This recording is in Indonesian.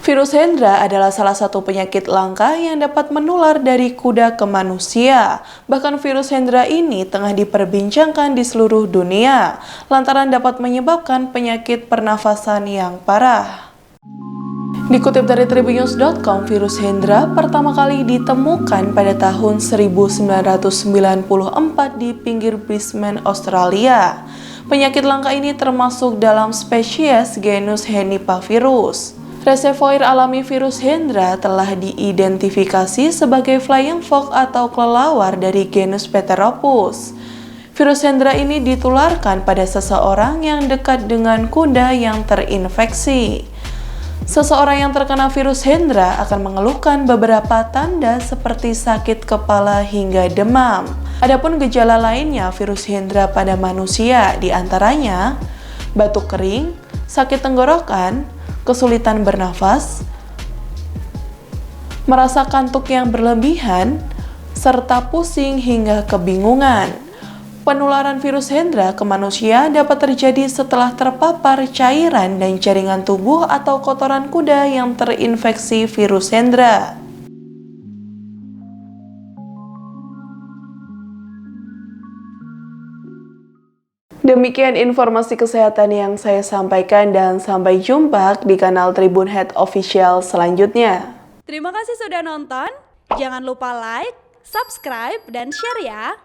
Virus Hendra adalah salah satu penyakit langka yang dapat menular dari kuda ke manusia. Bahkan virus Hendra ini tengah diperbincangkan di seluruh dunia, lantaran dapat menyebabkan penyakit pernafasan yang parah. Dikutip dari Tribunnews.com, virus Hendra pertama kali ditemukan pada tahun 1994 di pinggir Brisbane, Australia. Penyakit langka ini termasuk dalam spesies genus Henipavirus. Reservoir alami virus Hendra telah diidentifikasi sebagai flying fox atau kelelawar dari genus Pteropus. Virus Hendra ini ditularkan pada seseorang yang dekat dengan kuda yang terinfeksi. Seseorang yang terkena virus Hendra akan mengeluhkan beberapa tanda seperti sakit kepala hingga demam. Adapun gejala lainnya virus Hendra pada manusia diantaranya batuk kering, sakit tenggorokan, kesulitan bernafas, merasa kantuk yang berlebihan, serta pusing hingga kebingungan. Penularan virus Hendra ke manusia dapat terjadi setelah terpapar cairan dan jaringan tubuh atau kotoran kuda yang terinfeksi virus Hendra. Demikian informasi kesehatan yang saya sampaikan dan sampai jumpa di kanal Tribun Head Official selanjutnya. Terima kasih sudah nonton. Jangan lupa like, subscribe, dan share ya.